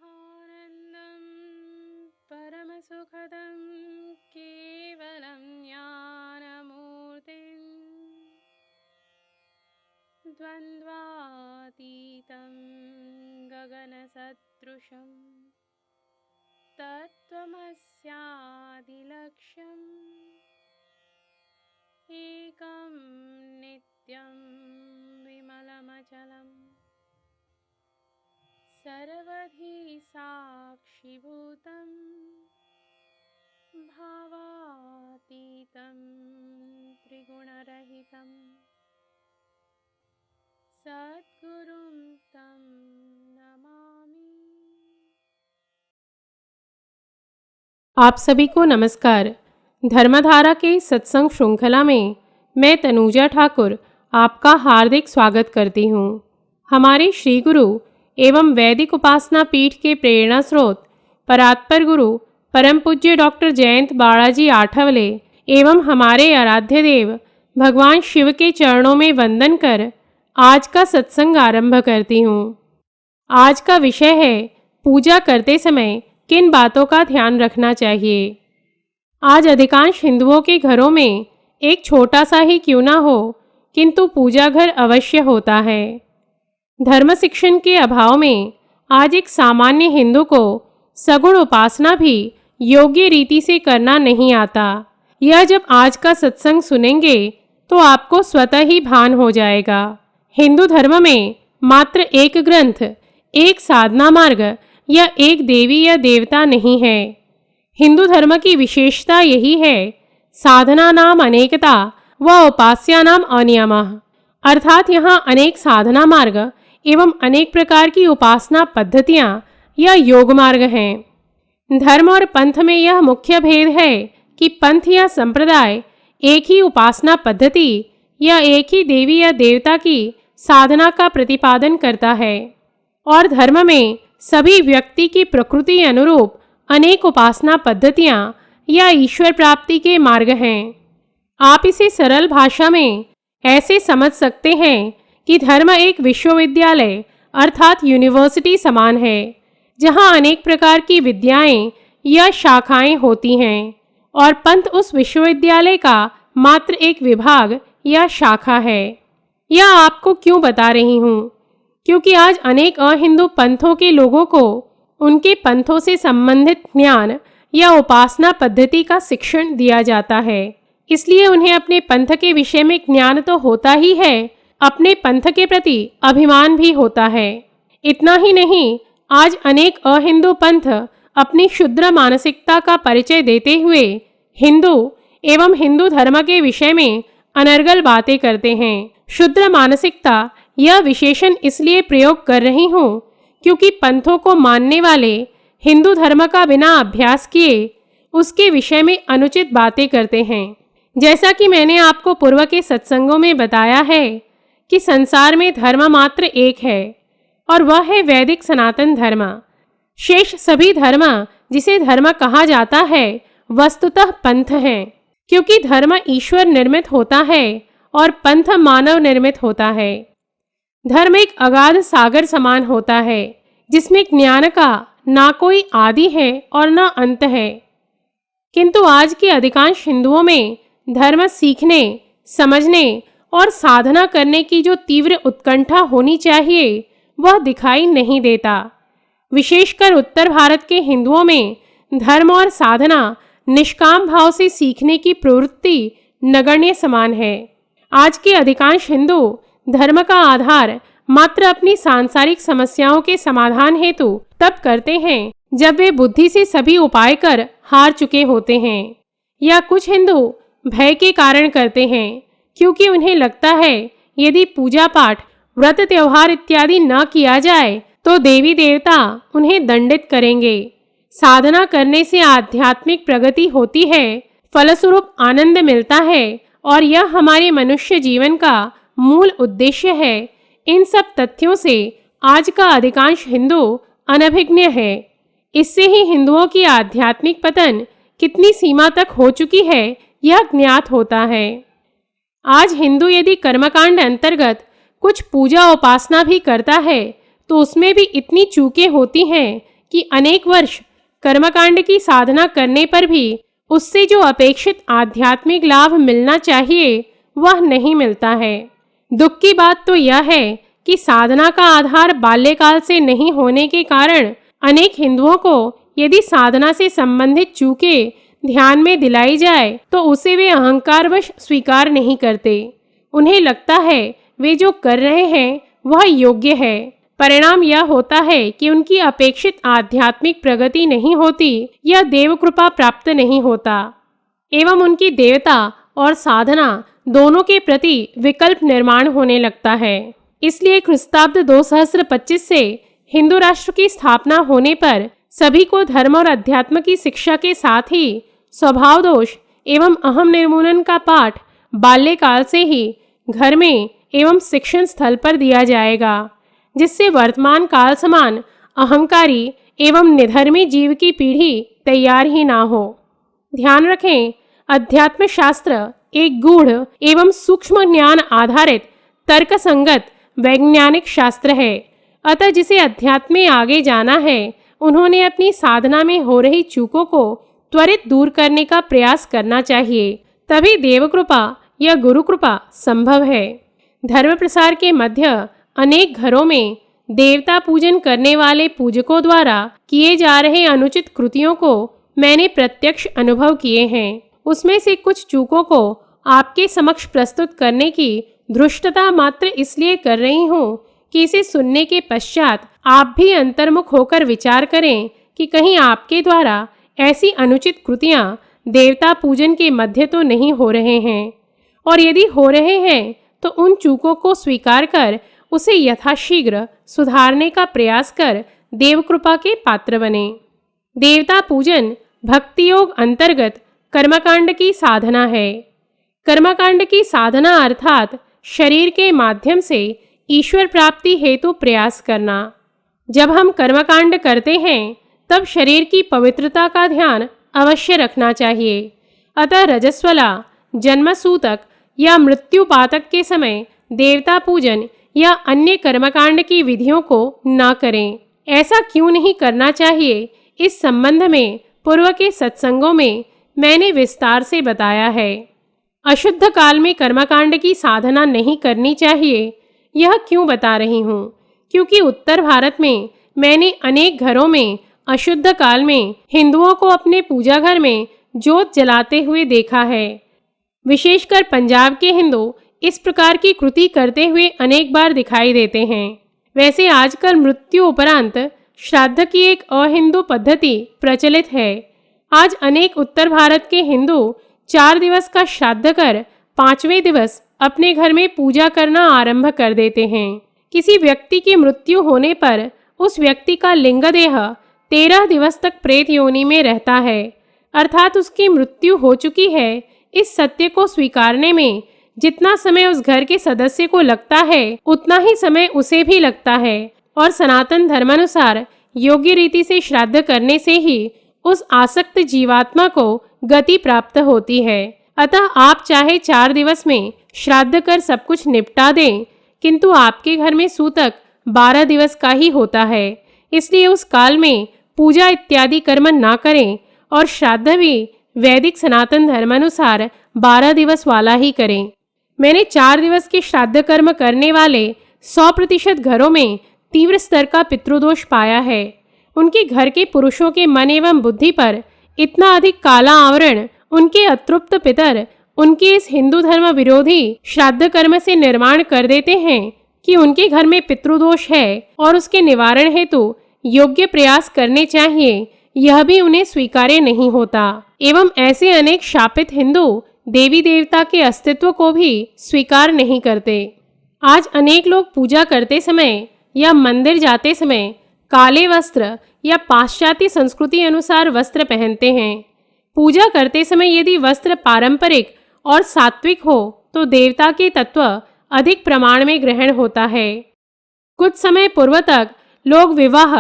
ब्रह्मानन्दं परमसुखदं केवलं ज्ञानमूर्तिं द्वन्द्वातीतं गगनसदृशं तत्त्वमस्यादिलक्ष्यम् एकं नित्यं विमलमचलम् सर्वधी साक्षिभूतं भावातीतं त्रिगुणरहितं सद्गुरुं तं नमामि। आप सभी को नमस्कार। धर्मधारा के सत्संग श्रृंखला में मैं तनुजा ठाकुर आपका हार्दिक स्वागत करती हूँ। हमारे श्री गुरु एवं वैदिक उपासना पीठ के प्रेरणा स्रोत परात्पर गुरु परम पूज्य डॉक्टर जयंत बालाजी आठवले एवं हमारे आराध्य देव भगवान शिव के चरणों में वंदन कर आज का सत्संग आरंभ करती हूँ। आज का विषय है पूजा करते समय किन बातों का ध्यान रखना चाहिए। आज अधिकांश हिंदुओं के घरों में एक छोटा सा ही क्यों ना हो किंतु पूजा घर अवश्य होता है। धर्म शिक्षण के अभाव में आज एक सामान्य हिंदू को सगुण उपासना भी योग्य रीति से करना नहीं आता। यह जब आज का सत्संग सुनेंगे तो आपको स्वतः ही भान हो जाएगा। हिंदू धर्म में मात्र एक ग्रंथ, एक साधना मार्ग या एक देवी या देवता नहीं है। हिंदू धर्म की विशेषता यही है, साधना नाम अनेकता व उपास्या नाम अनियमः, अर्थात यहाँ अनेक साधना मार्ग एवं अनेक प्रकार की उपासना पद्धतियाँ या योग मार्ग हैं। धर्म और पंथ में यह मुख्य भेद है कि पंथ या संप्रदाय एक ही उपासना पद्धति या एक ही देवी या देवता की साधना का प्रतिपादन करता है और धर्म में सभी व्यक्ति की प्रकृति अनुरूप अनेक उपासना पद्धतियाँ या ईश्वर प्राप्ति के मार्ग हैं। आप इसे सरल भाषा में ऐसे समझ सकते हैं कि धर्म एक विश्वविद्यालय अर्थात यूनिवर्सिटी समान है, जहाँ अनेक प्रकार की विद्याएं या शाखाएं होती हैं और पंथ उस विश्वविद्यालय का मात्र एक विभाग या शाखा है। यह आपको क्यों बता रही हूँ? क्योंकि आज अनेक अहिंदू पंथों के लोगों को उनके पंथों से संबंधित ज्ञान या उपासना पद्धति का शिक्षण दिया जाता है, इसलिए उन्हें अपने पंथ के विषय में ज्ञान तो होता ही है, अपने पंथ के प्रति अभिमान भी होता है। इतना ही नहीं, आज अनेक अहिंदू पंथ अपनी शुद्र मानसिकता का परिचय देते हुए हिंदू एवं हिंदू धर्म के विषय में अनर्गल बातें करते हैं। शुद्र मानसिकता यह विशेषण इसलिए प्रयोग कर रही हूँ क्योंकि पंथों को मानने वाले हिंदू धर्म का बिना अभ्यास किए उसके विषय में अनुचित बातें करते हैं। जैसा कि मैंने आपको पूर्व के सत्संगों में बताया है कि संसार में धर्म मात्र एक है और वह है वैदिक सनातन धर्म। शेष सभी धर्म जिसे धर्म कहा जाता है वस्तुतः पंथ हैं, क्योंकि धर्म ईश्वर निर्मित होता है और पंथ मानव निर्मित होता है। धर्म एक अगाध सागर समान होता है जिसमें ज्ञान का ना कोई आदि है और ना अंत है। किंतु आज के अधिकांश हिंदुओं में धर्म सीखने, समझने और साधना करने की जो तीव्र उत्कंठा होनी चाहिए वह दिखाई नहीं देता। विशेषकर उत्तर भारत के हिंदुओं में धर्म और साधना निष्काम भाव से सीखने की प्रवृत्ति नगण्य समान है। आज के अधिकांश हिंदू धर्म का आधार मात्र अपनी सांसारिक समस्याओं के समाधान हेतु तब करते हैं जब वे बुद्धि से सभी उपाय कर हार चुके होते हैं, या कुछ हिंदू भय के कारण करते हैं क्योंकि उन्हें लगता है यदि पूजा पाठ, व्रत त्योहार इत्यादि न किया जाए तो देवी देवता उन्हें दंडित करेंगे। साधना करने से आध्यात्मिक प्रगति होती है, फलस्वरूप आनंद मिलता है और यह हमारे मनुष्य जीवन का मूल उद्देश्य है। इन सब तथ्यों से आज का अधिकांश हिंदू अनभिज्ञ है। इससे ही हिंदुओं की आध्यात्मिक पतन कितनी सीमा तक हो चुकी है यह ज्ञात होता है। आज हिंदू यदि कर्मकांड अंतर्गत कुछ पूजा उपासना भी करता है तो उसमें भी इतनी चूकें होती हैं कि अनेक वर्ष कर्मकांड की साधना करने पर भी उससे जो अपेक्षित आध्यात्मिक लाभ मिलना चाहिए वह नहीं मिलता है। दुख की बात तो यह है कि साधना का आधार बाल्यकाल से नहीं होने के कारण अनेक हिंदुओं को यदि साधना से संबंधित चूकें ध्यान में दिलाई जाए तो उसे वे अहंकारवश स्वीकार नहीं करते। उन्हें लगता है वे जो कर रहे हैं वह योग्य है। परिणाम यह होता है कि उनकी अपेक्षित आध्यात्मिक प्रगति नहीं होती या देव कृपा प्राप्त नहीं होता एवं उनकी देवता और साधना दोनों के प्रति विकल्प निर्माण होने लगता है। इसलिए ख्रीस्ताब्द 2025 से हिंदू राष्ट्र की स्थापना होने पर सभी को धर्म और अध्यात्म की शिक्षा के साथ ही स्वभाव दोष एवं अहम निर्मूलन का पाठ बाल्यकाल से ही घर में एवं शिक्षण स्थल पर दिया जाएगा, जिससे वर्तमान काल समान अहंकारी एवं निधर्मी जीव की पीढ़ी तैयार ही ना हो। ध्यान रखें, अध्यात्म शास्त्र एक गूढ़ एवं सूक्ष्म ज्ञान आधारित तर्क संगत वैज्ञानिक शास्त्र है। अतः जिसे अध्यात्म में आगे जाना है उन्होंने अपनी साधना में हो रही चूकों को त्वरित दूर करने का प्रयास करना चाहिए, तभी देव कृपा या गुरु कृपा संभव है। धर्म प्रसार के मध्य अनेक घरों में देवता पूजन करने वाले पूजकों द्वारा किए जा रहे अनुचित कृतियों को मैंने प्रत्यक्ष अनुभव किए हैं। उसमें से कुछ चूकों को आपके समक्ष प्रस्तुत करने की धृष्टता मात्र इसलिए कर रही हूँ कि इसे सुनने के पश्चात आप भी अंतर्मुख होकर विचार करें कि कहीं आपके द्वारा ऐसी अनुचित कृतियाँ देवता पूजन के मध्य तो नहीं हो रहे हैं, और यदि हो रहे हैं तो उन चूकों को स्वीकार कर उसे यथाशीघ्र सुधारने का प्रयास कर देव कृपा के पात्र बने। देवता पूजन भक्ति योग अंतर्गत कर्मकांड की साधना है। कर्मकांड की साधना अर्थात शरीर के माध्यम से ईश्वर प्राप्ति हेतु प्रयास करना। जब हम कर्मकांड करते हैं तब शरीर की पवित्रता का ध्यान अवश्य रखना चाहिए। अतः रजस्वला, जन्मसूतक या मृत्युपातक के समय देवता पूजन या अन्य कर्मकांड की विधियों को न करें। ऐसा क्यों नहीं करना चाहिए, इस संबंध में पूर्व के सत्संगों में मैंने विस्तार से बताया है। अशुद्ध काल में कर्मकांड की साधना नहीं करनी चाहिए, यह क्यों बता रही हूँ? क्योंकि उत्तर भारत में मैंने अनेक घरों में अशुद्ध काल में हिंदुओं को अपने पूजा घर में जोत जलाते हुए देखा है। विशेषकर पंजाब के हिंदू इस प्रकार की कृति करते हुए अनेक बार दिखाई देते हैं। वैसे आजकल मृत्यु उपरांत श्राद्ध की एक अहिंदू पद्धति प्रचलित है। आज अनेक उत्तर भारत के हिंदू 4 दिवस का श्राद्ध कर 5वें दिवस अपने घर में पूजा करना आरंभ कर देते हैं। किसी व्यक्ति की मृत्यु होने पर उस व्यक्ति का लिंग देह 13 दिवस तक प्रेत योनि में रहता है, अर्थात उसकी मृत्यु हो चुकी है। इस सत्य को स्वीकारने में जितना समय उस घर के सदस्य को लगता है उतना ही समय उसे भी लगता है, और सनातन धर्मानुसार योग्य रीति से श्राद्ध करने से ही उस आसक्त जीवात्मा को गति प्राप्त होती है। अतः आप चाहे 4 दिवस में श्राद्ध कर सब कुछ निपटा दें, किंतु आपके घर में सूतक 12 दिवस का ही होता है। इसलिए उस काल में पूजा इत्यादि कर्म ना करें और श्राद्ध भी वैदिक सनातन धर्मानुसार 12 दिवस वाला ही करें। मैंने 4 दिवस के श्राद्ध कर्म करने वाले 100% घरों में तीव्र स्तर का पितृदोष पाया है। उनके घर के पुरुषों के मन एवं बुद्धि पर इतना अधिक काला आवरण उनके अतृप्त पितर उनके इस हिंदू धर्म विरोधी श्राद्ध कर्म से निर्माण कर देते हैं कि उनके घर में पितृदोष है और उसके निवारण हेतु योग्य प्रयास करने चाहिए, यह भी उन्हें स्वीकार्य नहीं होता। एवं ऐसे अनेक शापित हिंदू देवी देवता के अस्तित्व को भी स्वीकार नहीं करते। आज अनेक लोग पूजा करते समय या मंदिर जाते समय काले वस्त्र या पाश्चात्य संस्कृति अनुसार वस्त्र पहनते हैं। पूजा करते समय यदि वस्त्र पारंपरिक और सात्विक हो तो देवता के तत्व अधिक प्रमाण में ग्रहण होता है। कुछ समय पूर्व तक लोग विवाह,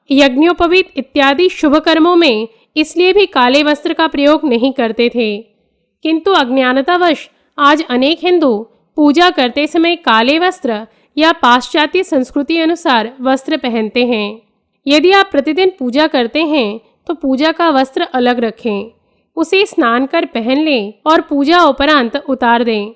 यज्ञोपवीत इत्यादि शुभ कर्मों में इसलिए भी काले वस्त्र का प्रयोग नहीं करते थे, किंतु अज्ञानतावश आज अनेक हिंदू पूजा करते समय काले वस्त्र या पाश्चात्य संस्कृति अनुसार वस्त्र पहनते हैं। यदि आप प्रतिदिन पूजा करते हैं तो पूजा का वस्त्र अलग रखें, उसे स्नान कर पहन लें और पूजा उपरांत उतार दें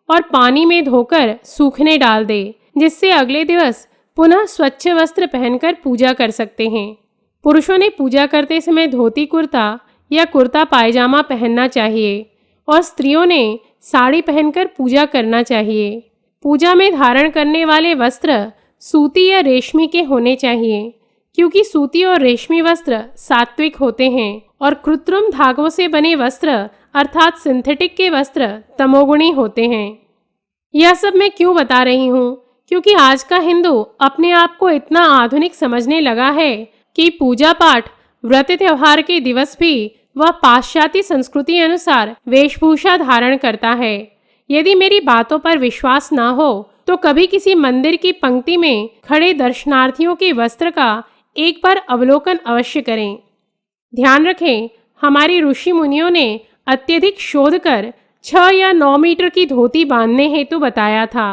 और पानी में धोकर सूखने डाल दें, जिससे अगले दिवस पुनः स्वच्छ वस्त्र पहनकर पूजा कर सकते हैं। पुरुषों ने पूजा करते समय धोती कुर्ता या कुर्ता पायजामा पहनना चाहिए और स्त्रियों ने साड़ी पहनकर पूजा करना चाहिए। पूजा में धारण करने वाले वस्त्र सूती या रेशमी के होने चाहिए, क्योंकि सूती और रेशमी वस्त्र सात्विक होते हैं और कृत्रिम धागों से बने वस्त्र अर्थात सिंथेटिक के वस्त्र तमोगुणी होते हैं। यह सब मैं क्यों बता रही हूँ? क्योंकि आज का हिंदू अपने आप को इतना आधुनिक समझने लगा है कि पूजा पाठ, व्रत त्योहार के दिवस भी वह पाश्चात्य संस्कृति अनुसार वेशभूषा धारण करता है। यदि मेरी बातों पर विश्वास ना हो तो कभी किसी मंदिर की पंक्ति में खड़े दर्शनार्थियों के वस्त्र का एक बार अवलोकन अवश्य करें। ध्यान रखें, हमारे ऋषि मुनियों ने अत्यधिक शोध कर 6 या 9 मीटर की धोती बांधने हेतु बताया था।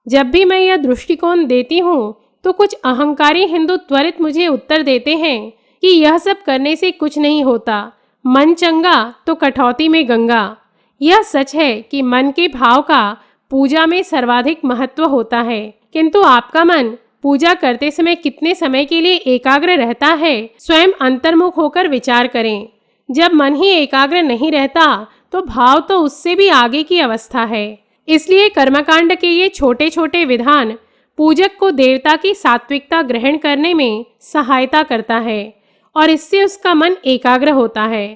जब भी मैं यह दृष्टिकोण देती हूँ तो कुछ अहंकारी हिंदू त्वरित मुझे उत्तर देते हैं कि यह सब करने से कुछ नहीं होता, मन चंगा तो कठौती में गंगा। यह सच है कि मन के भाव का पूजा में सर्वाधिक महत्व होता है, किंतु आपका मन पूजा करते समय कितने समय के लिए एकाग्र रहता है, स्वयं अंतर्मुख होकर विचार करें। जब मन ही एकाग्र नहीं रहता तो भाव तो उससे भी आगे की अवस्था है। इसलिए कर्मकांड के ये छोटे छोटे विधान पूजक को देवता की सात्विकता ग्रहण करने में सहायता करता है और इससे उसका मन एकाग्र होता है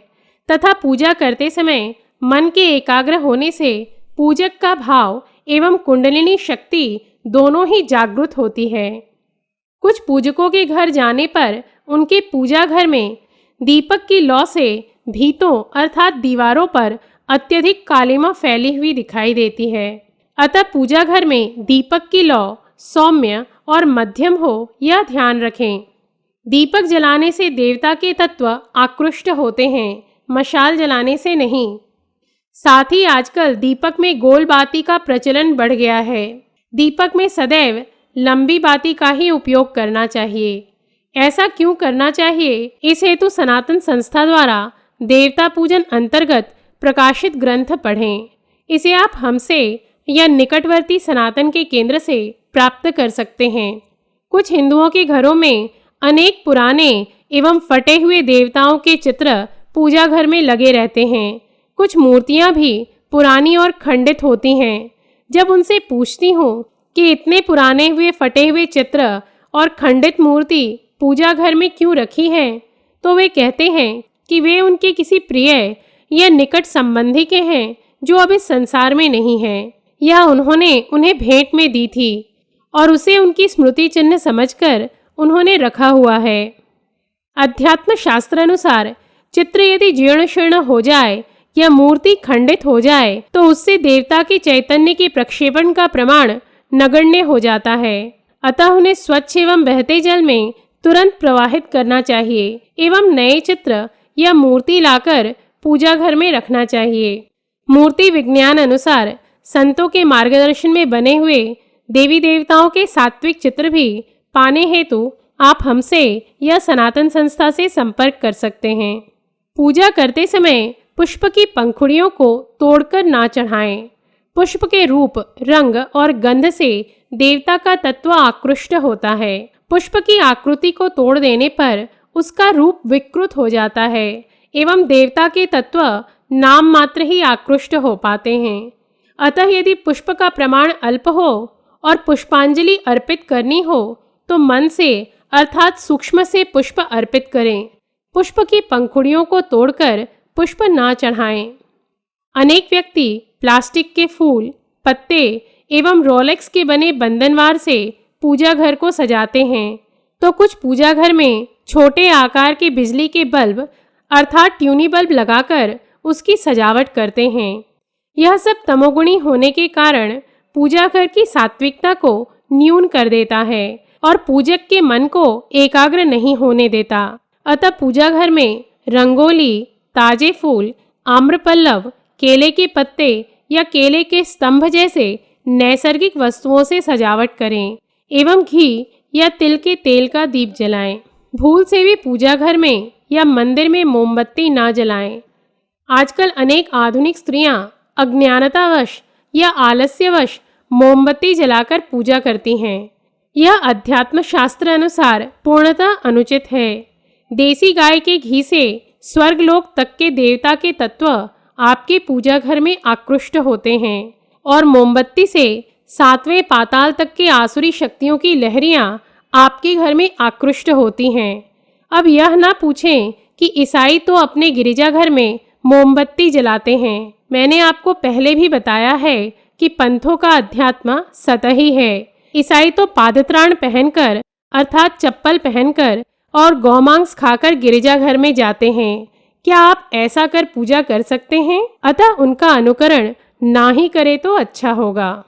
तथा पूजा करते समय मन के एकाग्र होने से पूजक का भाव एवं कुंडलिनी शक्ति दोनों ही जागृत होती है। कुछ पूजकों के घर जाने पर उनके पूजा घर में दीपक की लौ से भीतों अर्थात दीवारों पर अत्यधिक कालिमा फैली हुई दिखाई देती है। अतः पूजा घर में दीपक की लौ सौम्य और मध्यम हो, यह ध्यान रखें। दीपक जलाने से देवता के तत्व आकृष्ट होते हैं, मशाल जलाने से नहीं। साथ ही आजकल दीपक में गोल बाती का प्रचलन बढ़ गया है। दीपक में सदैव लंबी बाती का ही उपयोग करना चाहिए। ऐसा क्यों करना चाहिए? इस हेतु सनातन संस्था द्वारा देवता पूजन अंतर्गत प्रकाशित ग्रंथ पढ़ें। इसे आप हमसे या निकटवर्ती सनातन के केंद्र से प्राप्त कर सकते हैं। कुछ हिंदुओं के घरों में अनेक पुराने एवं फटे हुए देवताओं के चित्र पूजा घर में लगे रहते हैं। कुछ मूर्तियां भी पुरानी और खंडित होती हैं। जब उनसे पूछती हूँ कि इतने पुराने हुए फटे हुए चित्र और खंडित मूर्ति पूजा घर में क्यों रखी है, तो वे कहते हैं कि वे उनके किसी प्रिय या निकट संबंधी के हैं जो अब इस संसार में नहीं है, या उन्होंने उन्हें भेंट में दी थी और उसे उनकी स्मृति चिन्ह समझकर उन्होंने रखा हुआ है। अध्यात्म शास्त्र अनुसार चित्र यदि जीर्ण शीर्ण हो जाए या मूर्ति खंडित हो जाए तो उससे देवता के चैतन्य के प्रक्षेपण का प्रमाण नगण्य हो जाता है। अतः उन्हें स्वच्छ एवं बहते जल में तुरंत प्रवाहित करना चाहिए एवं नए चित्र या मूर्ति लाकर पूजा घर में रखना चाहिए। मूर्ति विज्ञान अनुसार संतों के मार्गदर्शन में बने हुए देवी देवताओं के सात्विक चित्र भी पाने हेतु आप हमसे या सनातन संस्था से संपर्क कर सकते हैं। पूजा करते समय पुष्प की पंखुड़ियों को तोड़कर ना चढ़ाएं। पुष्प के रूप, रंग और गंध से देवता का तत्व आकृष्ट होता है। पुष्प की आकृति को तोड़ देने पर उसका रूप विकृत हो जाता है एवं देवता के तत्व नाम मात्र ही आकृष्ट हो पाते हैं। अतः यदि पुष्प का प्रमाण अल्प हो और पुष्पांजलि अर्पित करनी हो तो मन से अर्थात सूक्ष्म से पुष्प अर्पित करें। पुष्प की पंखुड़ियों को तोड़कर पुष्प ना चढ़ाएं। अनेक व्यक्ति प्लास्टिक के फूल, पत्ते एवं रोलेक्स के बने बंधनवार से पूजा घर को सजाते हैं, तो कुछ पूजा घर में छोटे आकार के बिजली के बल्ब अर्थात ट्यूनी बल्ब लगाकर उसकी सजावट करते हैं। यह सब तमोगुणी होने के कारण पूजा घर की सात्विकता को न्यून कर देता है और पूजक के मन को एकाग्र नहीं होने देता। अतः पूजा घर में रंगोली, ताजे फूल, आम्रपल्लव, केले के पत्ते या केले के स्तंभ जैसे नैसर्गिक वस्तुओं से सजावट करें एवं घी या तिल के तेल का दीप जलाएं। भूल से भी पूजा घर में या मंदिर में मोमबत्ती ना जलाएं। आजकल अनेक आधुनिक स्त्रियां अज्ञानतावश या आलस्यवश मोमबत्ती जलाकर पूजा करती हैं। यह अध्यात्म शास्त्र अनुसार पूर्णतः अनुचित है। देसी गाय के घी से स्वर्गलोक तक के देवता के तत्व आपके पूजा घर में आकृष्ट होते हैं और मोमबत्ती से 7वें पाताल तक के आसुरी शक्तियों की लहरियां आपके घर में आकृष्ट होती हैं। अब यह ना पूछें कि ईसाई तो अपने गिरिजाघर में मोमबत्ती जलाते हैं। मैंने आपको पहले भी बताया है कि पंथों का अध्यात्म सतही है। ईसाई तो पादत्राण पहनकर अर्थात चप्पल पहनकर और गौमांस खाकर गिरिजाघर में जाते हैं। क्या आप ऐसा कर पूजा कर सकते हैं? अतः उनका अनुकरण ना ही करे तो अच्छा होगा।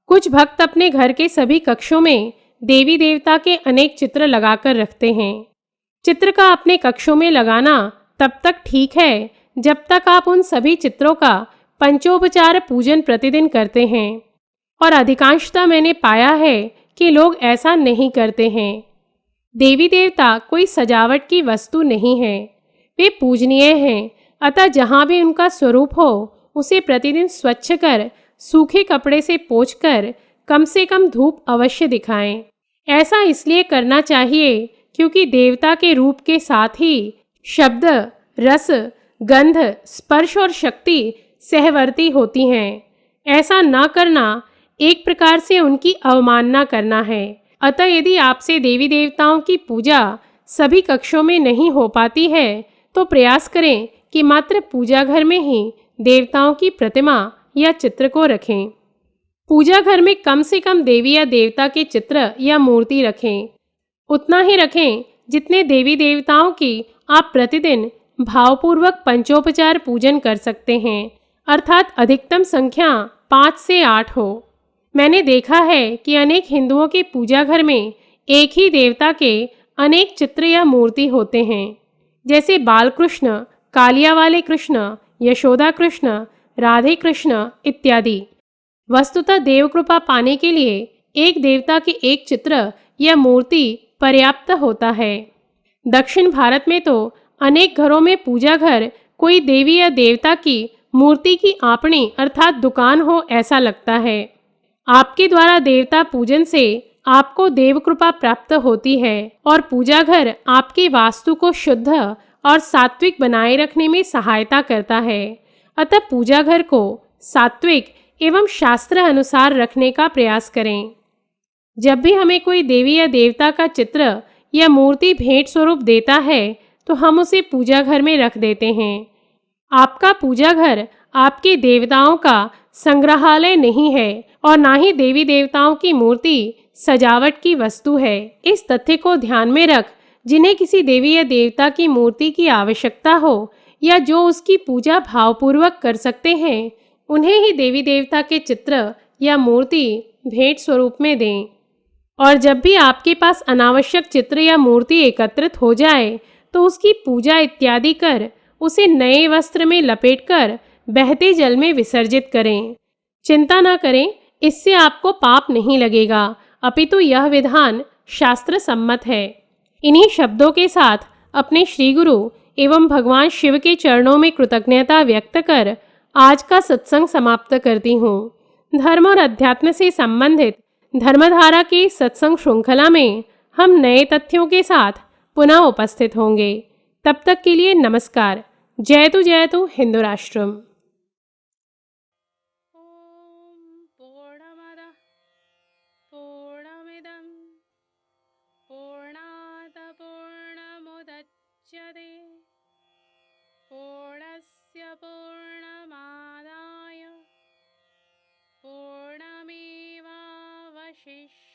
कुछ भक्त अपने घर के सभी कक्षों में देवी देवता के अनेक चित्र लगाकर रखते हैं। चित्र का अपने कक्षों में लगाना तब तक ठीक है जब तक आप उन सभी चित्रों का पंचोपचार पूजन प्रतिदिन करते हैं, और अधिकांशतः मैंने पाया है कि लोग ऐसा नहीं करते हैं। देवी देवता कोई सजावट की वस्तु नहीं है, वे पूजनीय हैं। अतः जहाँ भी उनका स्वरूप हो उसे प्रतिदिन स्वच्छ कर सूखे कपड़े से पोंछकर कम से कम धूप अवश्य दिखाएं। ऐसा इसलिए करना चाहिए क्योंकि देवता के रूप के साथ ही शब्द, रस, गंध, स्पर्श और शक्ति सहवर्ती होती हैं। ऐसा न करना एक प्रकार से उनकी अवमानना करना है। अतः यदि आपसे देवी देवताओं की पूजा सभी कक्षों में नहीं हो पाती है तो प्रयास करें कि मात्र पूजा घर में ही देवताओं की प्रतिमा या चित्र को रखें। पूजा घर में कम से कम देवी या देवता के चित्र या मूर्ति रखें। उतना ही रखें जितने देवी देवताओं की आप प्रतिदिन भावपूर्वक पंचोपचार पूजन कर सकते हैं, अर्थात अधिकतम संख्या 5 से 8 हो। मैंने देखा है कि अनेक हिंदुओं के पूजा घर में एक ही देवता के अनेक चित्र या मूर्ति होते हैं, जैसे बालकृष्ण, कालिया वाले कृष्ण, यशोदा कृष्ण, राधे कृष्ण इत्यादि। वस्तुतः देव कृपा पाने के लिए एक देवता के एक चित्र या मूर्ति पर्याप्त होता है। दक्षिण भारत में तो अनेक घरों में पूजा घर कोई देवी या देवता की मूर्ति की आपणी अर्थात दुकान हो ऐसा लगता है। आपके द्वारा देवता पूजन से आपको देव कृपा प्राप्त होती है और पूजा घर आपके वास्तु को शुद्ध और सात्विक बनाए रखने में सहायता करता है। अतः पूजा घर को सात्विक एवं शास्त्र अनुसार रखने का प्रयास करें। जब भी हमें कोई देवी या देवता का चित्र या मूर्ति भेंट स्वरूप देता है तो हम उसे पूजा घर में रख देते हैं। आपका पूजा घर आपके देवताओं का संग्रहालय नहीं है और ना ही देवी देवताओं की मूर्ति सजावट की वस्तु है। इस तथ्य को ध्यान में रख, जिन्हें किसी देवी या देवता की मूर्ति की आवश्यकता हो या जो उसकी पूजा भावपूर्वक कर सकते हैं, उन्हें ही देवी देवता के चित्र या मूर्ति भेंट स्वरूप में दें। और जब भी आपके पास अनावश्यक चित्र या मूर्ति एकत्रित हो जाए तो उसकी पूजा इत्यादि कर उसे नए वस्त्र में लपेटकर बहते जल में विसर्जित करें। चिंता न करें, इससे आपको पाप नहीं लगेगा, अपितु यह विधान शास्त्र सम्मत है। इन्हीं शब्दों के साथ अपने श्री गुरु एवं भगवान शिव के चरणों में कृतज्ञता व्यक्त कर आज का सत्संग समाप्त करती हूँ। धर्म और अध्यात्म से संबंधित धर्मधारा की सत्संग श्रृंखला में हम नए तथ्यों के साथ पुनः उपस्थित होंगे। तब तक के लिए नमस्कार। जयतु हिंदू राष्ट्रम। ॐ पूर्णमदः पूर्णमिदं पूर्णात् पूर्णमुदच्यते पूर्णस्य पूर्णमादाय पूर्णमेवावशिष्यते।